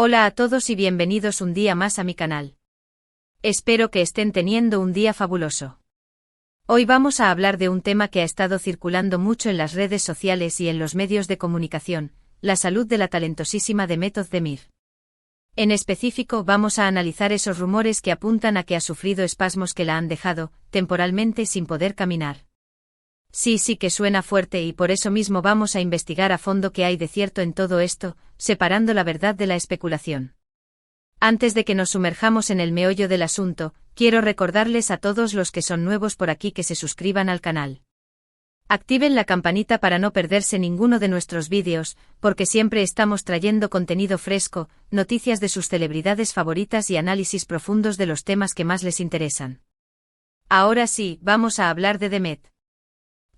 Hola a todos y bienvenidos un día más a mi canal. Espero que estén teniendo un día fabuloso. Hoy vamos a hablar de un tema que ha estado circulando mucho en las redes sociales y en los medios de comunicación, la salud de la talentosísima Demet Özdemir. En específico vamos a analizar esos rumores que apuntan a que ha sufrido espasmos que la han dejado, temporalmente sin poder caminar. Sí que suena fuerte y por eso mismo vamos a investigar a fondo qué hay de cierto en todo esto, separando la verdad de la especulación. Antes de que nos sumerjamos en el meollo del asunto, quiero recordarles a todos los que son nuevos por aquí que se suscriban al canal. Activen la campanita para no perderse ninguno de nuestros vídeos, porque siempre estamos trayendo contenido fresco, noticias de sus celebridades favoritas y análisis profundos de los temas que más les interesan. Ahora sí, vamos a hablar de Demet.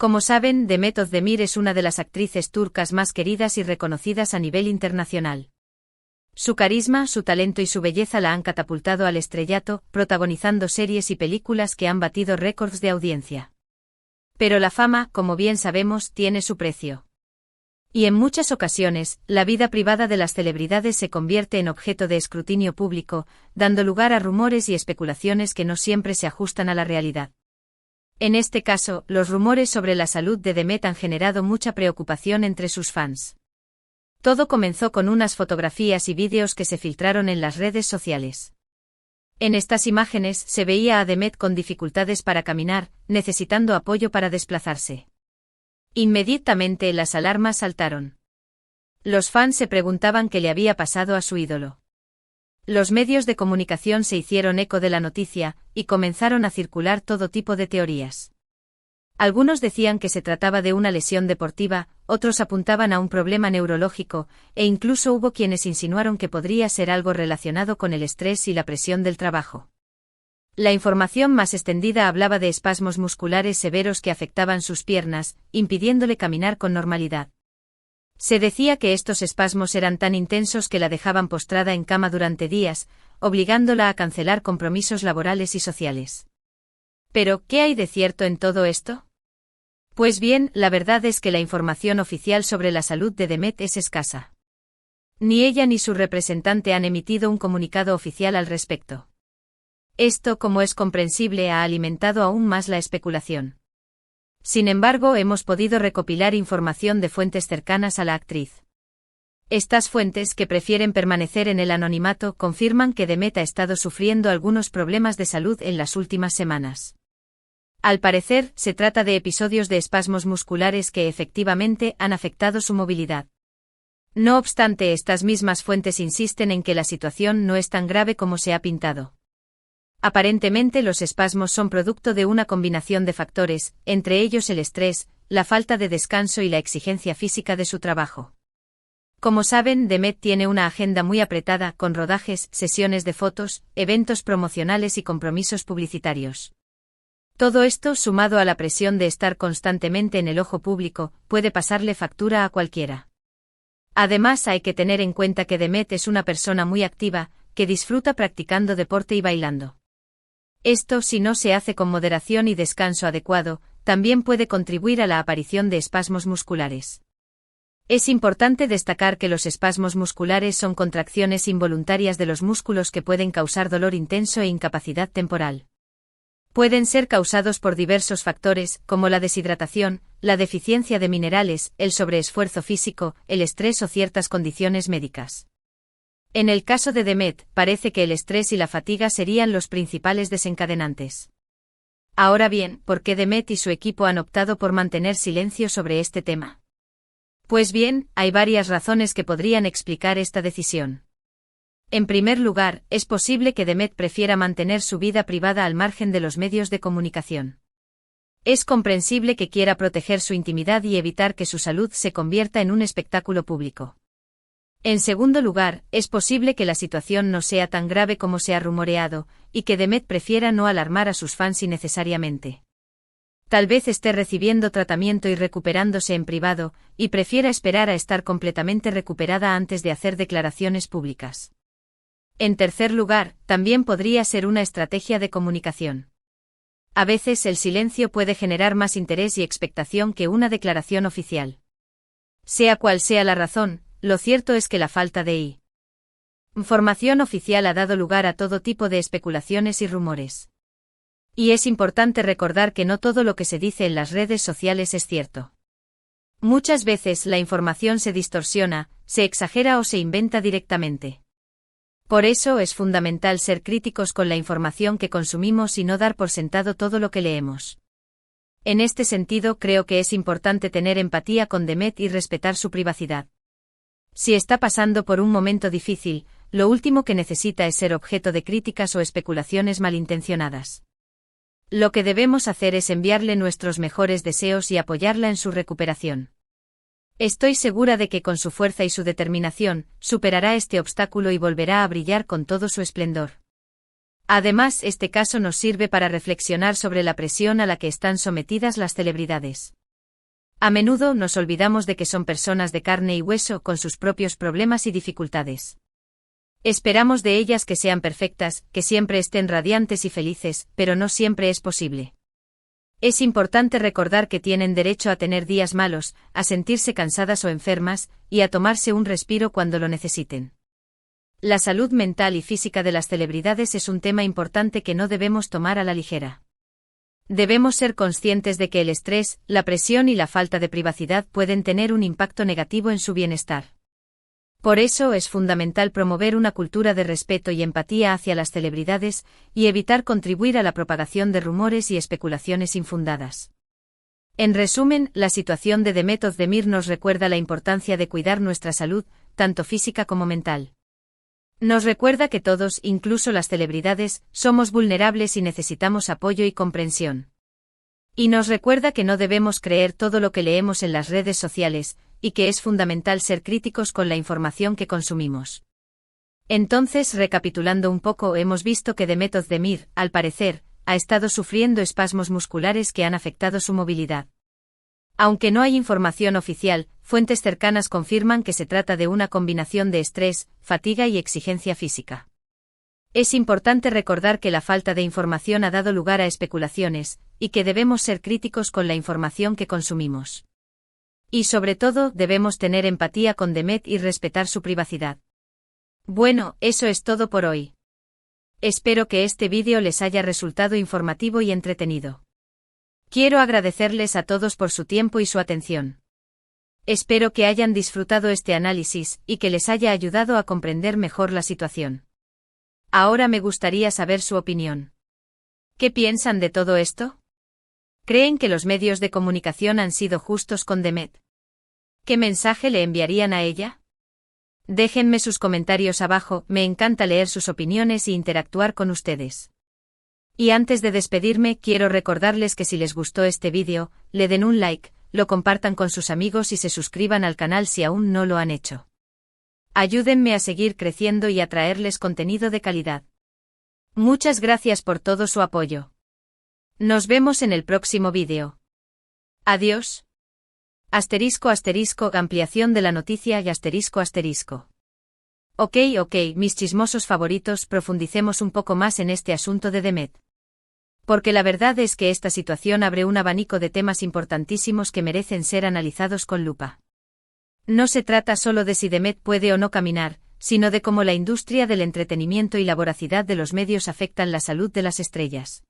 Como saben, Demet Özdemir es una de las actrices turcas más queridas y reconocidas a nivel internacional. Su carisma, su talento y su belleza la han catapultado al estrellato, protagonizando series y películas que han batido récords de audiencia. Pero la fama, como bien sabemos, tiene su precio. Y en muchas ocasiones, la vida privada de las celebridades se convierte en objeto de escrutinio público, dando lugar a rumores y especulaciones que no siempre se ajustan a la realidad. En este caso, los rumores sobre la salud de Demet han generado mucha preocupación entre sus fans. Todo comenzó con unas fotografías y vídeos que se filtraron en las redes sociales. En estas imágenes se veía a Demet con dificultades para caminar, necesitando apoyo para desplazarse. Inmediatamente las alarmas saltaron. Los fans se preguntaban qué le había pasado a su ídolo. Los medios de comunicación se hicieron eco de la noticia, y comenzaron a circular todo tipo de teorías. Algunos decían que se trataba de una lesión deportiva, otros apuntaban a un problema neurológico, e incluso hubo quienes insinuaron que podría ser algo relacionado con el estrés y la presión del trabajo. La información más extendida hablaba de espasmos musculares severos que afectaban sus piernas, impidiéndole caminar con normalidad. Se decía que estos espasmos eran tan intensos que la dejaban postrada en cama durante días, obligándola a cancelar compromisos laborales y sociales. ¿Pero qué hay de cierto en todo esto? Pues bien, la verdad es que la información oficial sobre la salud de Demet es escasa. Ni ella ni su representante han emitido un comunicado oficial al respecto. Esto, como es comprensible, ha alimentado aún más la especulación. Sin embargo, hemos podido recopilar información de fuentes cercanas a la actriz. Estas fuentes, que prefieren permanecer en el anonimato, confirman que Demet ha estado sufriendo algunos problemas de salud en las últimas semanas. Al parecer, se trata de episodios de espasmos musculares que efectivamente han afectado su movilidad. No obstante, estas mismas fuentes insisten en que la situación no es tan grave como se ha pintado. Aparentemente los espasmos son producto de una combinación de factores, entre ellos el estrés, la falta de descanso y la exigencia física de su trabajo. Como saben, Demet tiene una agenda muy apretada, con rodajes, sesiones de fotos, eventos promocionales y compromisos publicitarios. Todo esto, sumado a la presión de estar constantemente en el ojo público, puede pasarle factura a cualquiera. Además, hay que tener en cuenta que Demet es una persona muy activa, que disfruta practicando deporte y bailando. Esto, si no se hace con moderación y descanso adecuado, también puede contribuir a la aparición de espasmos musculares. Es importante destacar que los espasmos musculares son contracciones involuntarias de los músculos que pueden causar dolor intenso e incapacidad temporal. Pueden ser causados por diversos factores, como la deshidratación, la deficiencia de minerales, el sobreesfuerzo físico, el estrés o ciertas condiciones médicas. En el caso de Demet, parece que el estrés y la fatiga serían los principales desencadenantes. Ahora bien, ¿por qué Demet y su equipo han optado por mantener silencio sobre este tema? Pues bien, hay varias razones que podrían explicar esta decisión. En primer lugar, es posible que Demet prefiera mantener su vida privada al margen de los medios de comunicación. Es comprensible que quiera proteger su intimidad y evitar que su salud se convierta en un espectáculo público. En segundo lugar, es posible que la situación no sea tan grave como se ha rumoreado, y que Demet prefiera no alarmar a sus fans innecesariamente. Tal vez esté recibiendo tratamiento y recuperándose en privado, y prefiera esperar a estar completamente recuperada antes de hacer declaraciones públicas. En tercer lugar, también podría ser una estrategia de comunicación. A veces el silencio puede generar más interés y expectación que una declaración oficial. Sea cual sea la razón, lo cierto es que la falta de Información oficial ha dado lugar a todo tipo de especulaciones y rumores. Y es importante recordar que no todo lo que se dice en las redes sociales es cierto. Muchas veces la información se distorsiona, se exagera o se inventa directamente. Por eso es fundamental ser críticos con la información que consumimos y no dar por sentado todo lo que leemos. En este sentido, creo que es importante tener empatía con Demet y respetar su privacidad. Si está pasando por un momento difícil, lo último que necesita es ser objeto de críticas o especulaciones malintencionadas. Lo que debemos hacer es enviarle nuestros mejores deseos y apoyarla en su recuperación. Estoy segura de que con su fuerza y su determinación, superará este obstáculo y volverá a brillar con todo su esplendor. Además, este caso nos sirve para reflexionar sobre la presión a la que están sometidas las celebridades. A menudo nos olvidamos de que son personas de carne y hueso con sus propios problemas y dificultades. Esperamos de ellas que sean perfectas, que siempre estén radiantes y felices, pero no siempre es posible. Es importante recordar que tienen derecho a tener días malos, a sentirse cansadas o enfermas, y a tomarse un respiro cuando lo necesiten. La salud mental y física de las celebridades es un tema importante que no debemos tomar a la ligera. Debemos ser conscientes de que el estrés, la presión y la falta de privacidad pueden tener un impacto negativo en su bienestar. Por eso es fundamental promover una cultura de respeto y empatía hacia las celebridades, y evitar contribuir a la propagación de rumores y especulaciones infundadas. En resumen, la situación de Demet Özdemir nos recuerda la importancia de cuidar nuestra salud, tanto física como mental. Nos recuerda que todos, incluso las celebridades, somos vulnerables y necesitamos apoyo y comprensión. Y nos recuerda que no debemos creer todo lo que leemos en las redes sociales, y que es fundamental ser críticos con la información que consumimos. Entonces, recapitulando un poco, hemos visto que Demet Özdemir, al parecer, ha estado sufriendo espasmos musculares que han afectado su movilidad. Aunque no hay información oficial, fuentes cercanas confirman que se trata de una combinación de estrés, fatiga y exigencia física. Es importante recordar que la falta de información ha dado lugar a especulaciones, y que debemos ser críticos con la información que consumimos. Y sobre todo, debemos tener empatía con Demet y respetar su privacidad. Bueno, eso es todo por hoy. Espero que este vídeo les haya resultado informativo y entretenido. Quiero agradecerles a todos por su tiempo y su atención. Espero que hayan disfrutado este análisis y que les haya ayudado a comprender mejor la situación. Ahora me gustaría saber su opinión. ¿Qué piensan de todo esto? ¿Creen que los medios de comunicación han sido justos con Demet? ¿Qué mensaje le enviarían a ella? Déjenme sus comentarios abajo, me encanta leer sus opiniones y interactuar con ustedes. Y antes de despedirme, quiero recordarles que si les gustó este vídeo, le den un like, lo compartan con sus amigos y se suscriban al canal si aún no lo han hecho. Ayúdenme a seguir creciendo y a traerles contenido de calidad. Muchas gracias por todo su apoyo. Nos vemos en el próximo vídeo. Adiós. ***, ampliación de la noticia y ***. Ok, mis chismosos favoritos, profundicemos un poco más en este asunto de Demet. Porque la verdad es que esta situación abre un abanico de temas importantísimos que merecen ser analizados con lupa. No se trata solo de si Demet puede o no caminar, sino de cómo la industria del entretenimiento y la voracidad de los medios afectan la salud de las estrellas.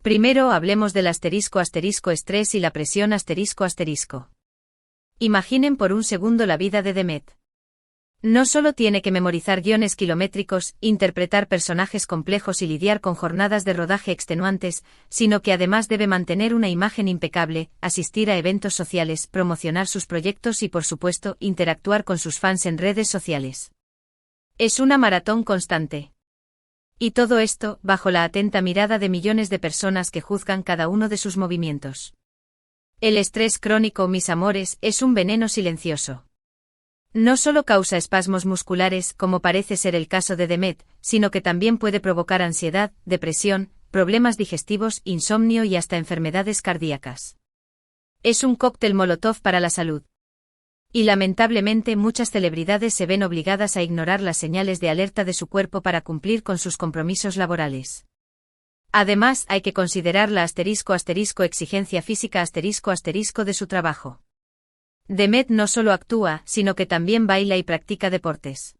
Primero hablemos del estrés y la presión ***. Imaginen por un segundo la vida de Demet. No solo tiene que memorizar guiones kilométricos, interpretar personajes complejos y lidiar con jornadas de rodaje extenuantes, sino que además debe mantener una imagen impecable, asistir a eventos sociales, promocionar sus proyectos y por supuesto, interactuar con sus fans en redes sociales. Es una maratón constante. Y todo esto, bajo la atenta mirada de millones de personas que juzgan cada uno de sus movimientos. El estrés crónico, mis amores, es un veneno silencioso. No solo causa espasmos musculares, como parece ser el caso de Demet, sino que también puede provocar ansiedad, depresión, problemas digestivos, insomnio y hasta enfermedades cardíacas. Es un cóctel molotov para la salud. Y lamentablemente muchas celebridades se ven obligadas a ignorar las señales de alerta de su cuerpo para cumplir con sus compromisos laborales. Además, hay que considerar la exigencia física de su trabajo. Demet no solo actúa, sino que también baila y practica deportes.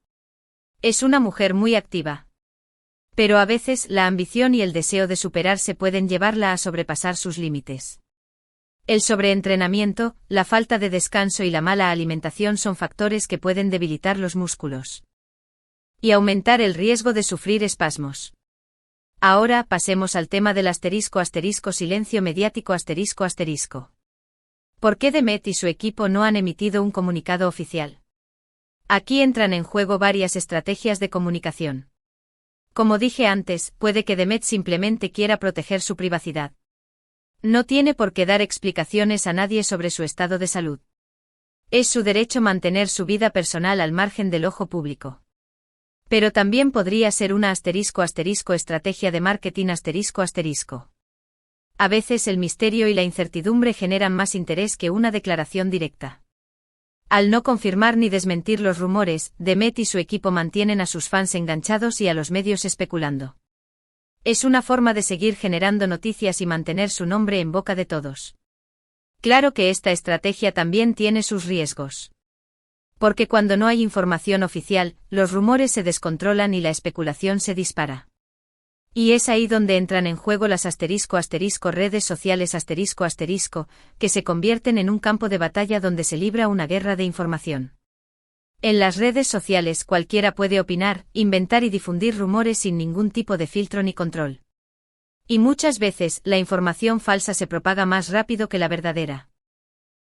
Es una mujer muy activa. Pero a veces la ambición y el deseo de superarse pueden llevarla a sobrepasar sus límites. El sobreentrenamiento, la falta de descanso y la mala alimentación son factores que pueden debilitar los músculos y aumentar el riesgo de sufrir espasmos. Ahora pasemos al tema del silencio mediático *. ¿Por qué Demet y su equipo no han emitido un comunicado oficial? Aquí entran en juego varias estrategias de comunicación. Como dije antes, puede que Demet simplemente quiera proteger su privacidad. No tiene por qué dar explicaciones a nadie sobre su estado de salud. Es su derecho mantener su vida personal al margen del ojo público. Pero también podría ser una estrategia de marketing *. A veces el misterio y la incertidumbre generan más interés que una declaración directa. Al no confirmar ni desmentir los rumores, Demet y su equipo mantienen a sus fans enganchados y a los medios especulando. Es una forma de seguir generando noticias y mantener su nombre en boca de todos. Claro que esta estrategia también tiene sus riesgos. Porque cuando no hay información oficial, los rumores se descontrolan y la especulación se dispara. Y es ahí donde entran en juego las redes sociales que se convierten en un campo de batalla donde se libra una guerra de información. En las redes sociales cualquiera puede opinar, inventar y difundir rumores sin ningún tipo de filtro ni control. Y muchas veces la información falsa se propaga más rápido que la verdadera.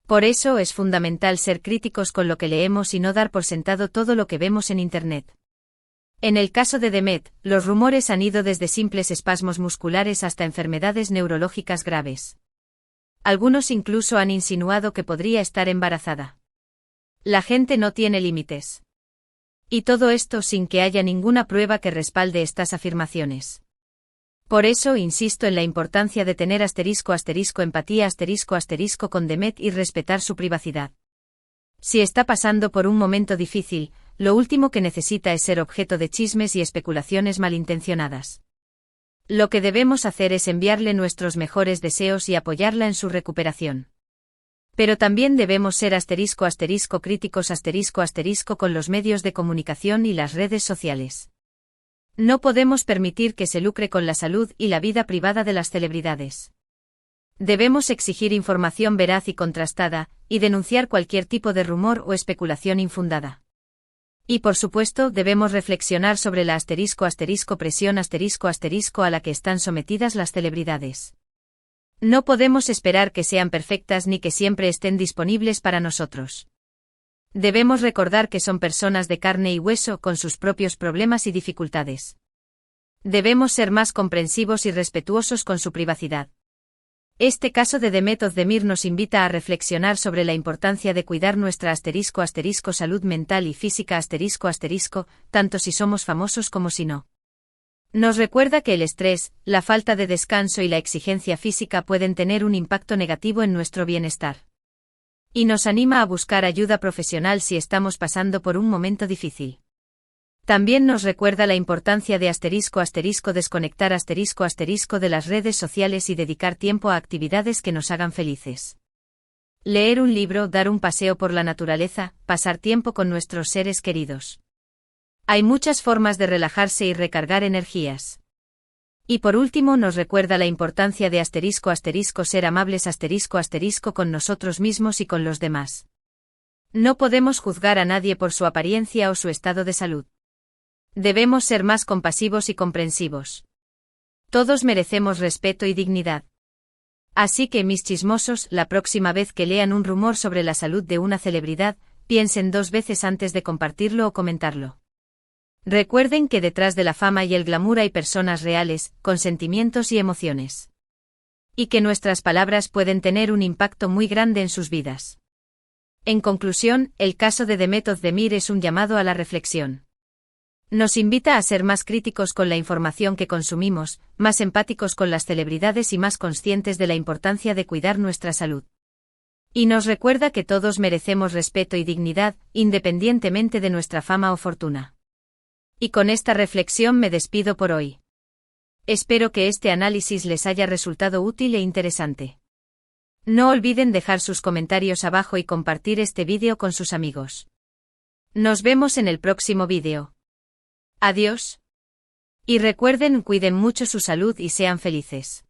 Por eso es fundamental ser críticos con lo que leemos y no dar por sentado todo lo que vemos en Internet. En el caso de Demet, los rumores han ido desde simples espasmos musculares hasta enfermedades neurológicas graves. Algunos incluso han insinuado que podría estar embarazada. La gente no tiene límites. Y todo esto sin que haya ninguna prueba que respalde estas afirmaciones. Por eso insisto en la importancia de tener empatía con Demet y respetar su privacidad. Si está pasando por un momento difícil, lo último que necesita es ser objeto de chismes y especulaciones malintencionadas. Lo que debemos hacer es enviarle nuestros mejores deseos y apoyarla en su recuperación. Pero también debemos ser críticos con los medios de comunicación y las redes sociales. No podemos permitir que se lucre con la salud y la vida privada de las celebridades. Debemos exigir información veraz y contrastada, y denunciar cualquier tipo de rumor o especulación infundada. Y por supuesto debemos reflexionar sobre la presión a la que están sometidas las celebridades. No podemos esperar que sean perfectas ni que siempre estén disponibles para nosotros. Debemos recordar que son personas de carne y hueso con sus propios problemas y dificultades. Debemos ser más comprensivos y respetuosos con su privacidad. Este caso de Demet Özdemir nos invita a reflexionar sobre la importancia de cuidar nuestra salud mental y física tanto si somos famosos como si no. Nos recuerda que el estrés, la falta de descanso y la exigencia física pueden tener un impacto negativo en nuestro bienestar. Y nos anima a buscar ayuda profesional si estamos pasando por un momento difícil. También nos recuerda la importancia de desconectar de las redes sociales y dedicar tiempo a actividades que nos hagan felices. Leer un libro, dar un paseo por la naturaleza, pasar tiempo con nuestros seres queridos. Hay muchas formas de relajarse y recargar energías. Y por último nos recuerda la importancia de ser amables con nosotros mismos y con los demás. No podemos juzgar a nadie por su apariencia o su estado de salud. Debemos ser más compasivos y comprensivos. Todos merecemos respeto y dignidad. Así que mis chismosos, la próxima vez que lean un rumor sobre la salud de una celebridad, piensen 2 veces antes de compartirlo o comentarlo. Recuerden que detrás de la fama y el glamour hay personas reales, con sentimientos y emociones. Y que nuestras palabras pueden tener un impacto muy grande en sus vidas. En conclusión, el caso de Demet Özdemir es un llamado a la reflexión. Nos invita a ser más críticos con la información que consumimos, más empáticos con las celebridades y más conscientes de la importancia de cuidar nuestra salud. Y nos recuerda que todos merecemos respeto y dignidad, independientemente de nuestra fama o fortuna. Y con esta reflexión me despido por hoy. Espero que este análisis les haya resultado útil e interesante. No olviden dejar sus comentarios abajo y compartir este vídeo con sus amigos. Nos vemos en el próximo vídeo. Adiós. Y recuerden, cuiden mucho su salud y sean felices.